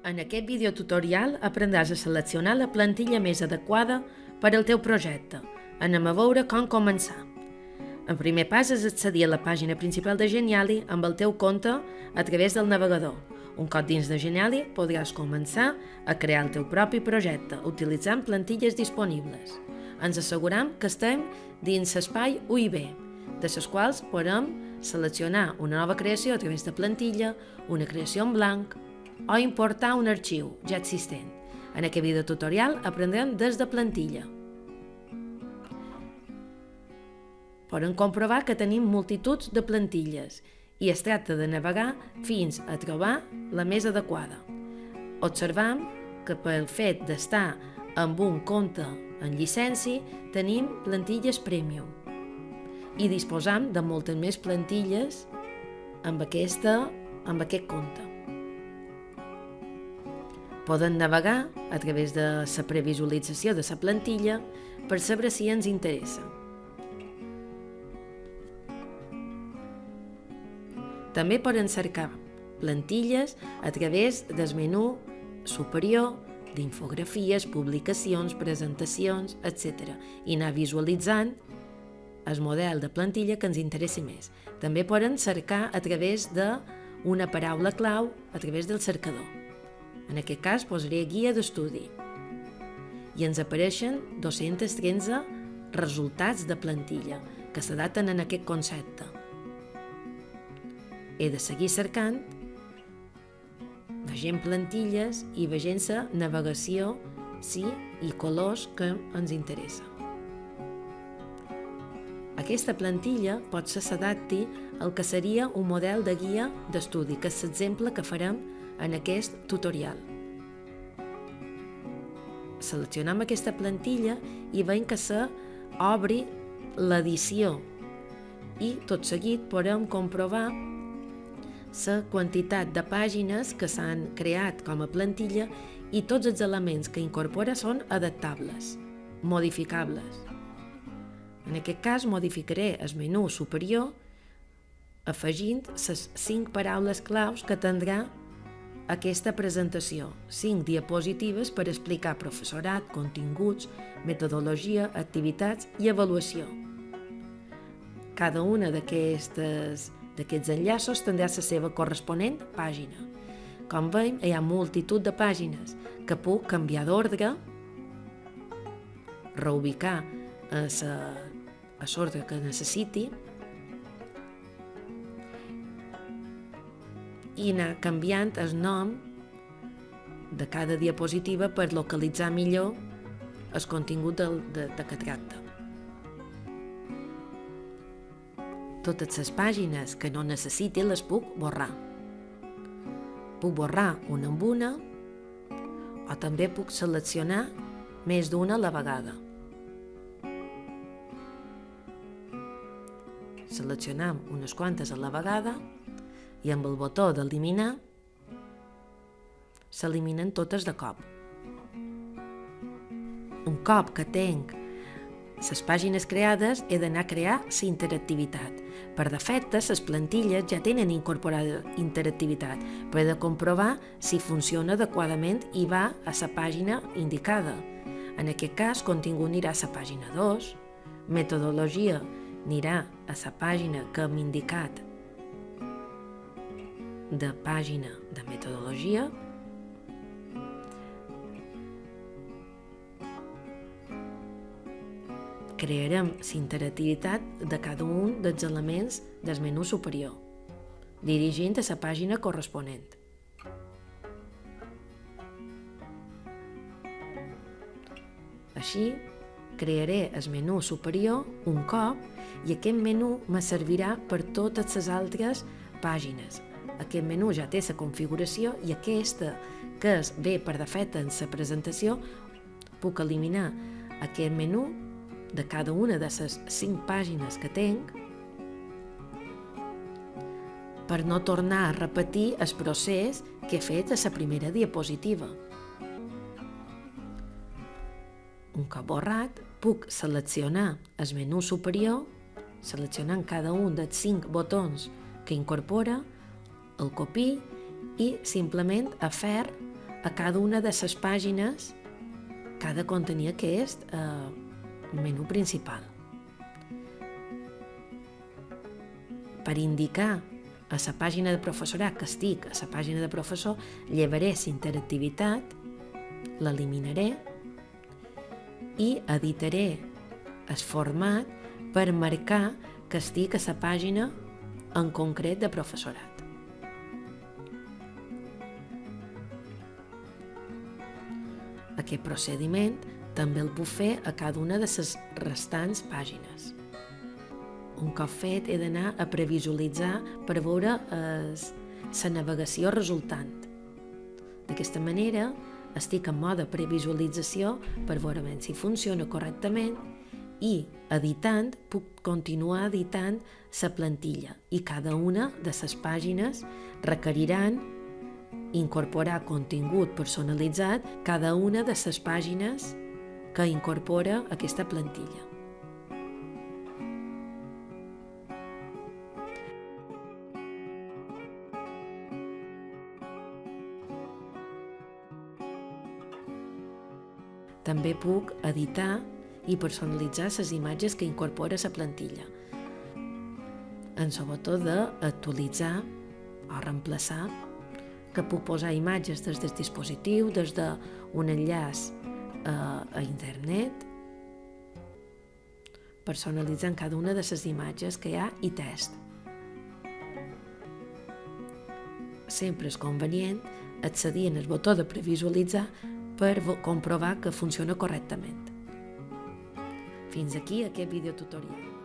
En aquest videotutorial aprendràs a seleccionar la plantilla més adequada per al teu projecte. Anem a veure com començar. El primer pas és accedir a la pàgina principal de Geniali amb el teu compte a través del navegador. Un cop dins de Geniali podràs començar a crear el teu propi projecte utilitzant plantilles disponibles. Ens asseguram que estem dins l'espai UIB, de les quals podem seleccionar una nova creació a través de plantilla, una creació en blanc o importar un arxiu ja existent. En aquest videotutorial aprendrem des de plantilla. Podem comprovar que tenim multituds de plantilles i es tracta de navegar fins a trobar la més adequada. Observam que pel fet d'estar amb un compte en llicència tenim plantilles Premium i disposam de moltes més plantilles amb aquest compte. Podem navegar a través de la previsualització de la plantilla per saber si ens interessa. També podem cercar plantilles a través del menú superior d'infografies, publicacions, presentacions, etc. i anar visualitzant el model de plantilla que ens interessi més. També podem cercar a través d'una paraula clau a través del cercador. En aquest cas posaré guia d'estudi i ens apareixen 213 resultats de plantilla que s'adapten en aquest concepte. He de seguir cercant, vegent plantilles i vegent la navegació i colors que ens interessa. Aquesta plantilla potser s'adapti al que seria un model de guia d'estudi, que és l'exemple que farem en aquest tutorial. Seleccionem aquesta plantilla i veiem que s'obri l'edició i tot seguit podem comprovar la quantitat de pàgines que s'han creat com a plantilla i tots els elements que incorpora són adaptables, modificables. En aquest cas modificaré el menú superior afegint les 5 paraules claus que tindrà aquesta presentació, 5 diapositives per explicar professorat, continguts, metodologia, activitats i avaluació. Cada una d'aquests enllaços tindrà la seva corresponent pàgina. Com veiem, hi ha multitud de pàgines que puc canviar d'ordre, reubicar a l'ordre que necessiti i anar canviant el nom de cada diapositiva per localitzar millor el contingut de què tracta. Totes les pàgines que no necessiti les puc borrar. Puc borrar una amb una o també puc seleccionar més d'una a la vegada. Seleccionam unes quantes a la vegada i amb el botó d'eliminar s'eliminen totes de cop. Un cop que tinc les pàgines creades, he d'anar a crear la interactivitat. Per defecte, les plantilles ja tenen incorporada interactivitat, però he de comprovar si funciona adequadament i va a la pàgina indicada. En aquest cas, contingut anirà a la pàgina 2, metodologia anirà a la pàgina que hem indicat de pàgina de metodologia, crearem la interactivitat de cada un dels elements del menú superior, dirigint a la pàgina corresponent. Així, crearé el menú superior un cop i aquest menú me servirà per totes les altres pàgines. Aquest menú ja té la configuració i aquesta, que ve per defecte en la presentació, puc eliminar aquest menú de cada una de les 5 pàgines que tinc per no tornar a repetir el procés que he fet a la primera diapositiva. Un cop borrat, puc seleccionar el menú superior, seleccionant cada un dels 5 botons que incorpora, el copiar i simplement a fer a cada una de les pàgines que ha de contenir aquest menú principal. Per indicar a la pàgina de professorat que estic a la pàgina de professor, llevaré la interactivitat, l'eliminaré i editaré el format per marcar que estic a la pàgina en concret de professorat. Aquest procediment també el puc fer a cada una de les restants pàgines. Un cop fet, he d'anar a previsualitzar per veure la navegació resultant. D'aquesta manera, estic en mode previsualització per veure si funciona correctament i, editant, puc continuar editant la plantilla i cada una de les pàgines requeriran incorporar contingut personalitzat cada una de les pàgines que incorpora aquesta plantilla. També puc editar i personalitzar les imatges que incorpora la plantilla, en sobretot d'actualitzar o reemplaçar, que puc posar imatges des del dispositiu, des d'un enllaç a internet, personalitzant cada una de les imatges que hi ha i text. Sempre és convenient accedir en el botó de previsualitzar per comprovar que funciona correctament. Fins aquí aquest videotutorial.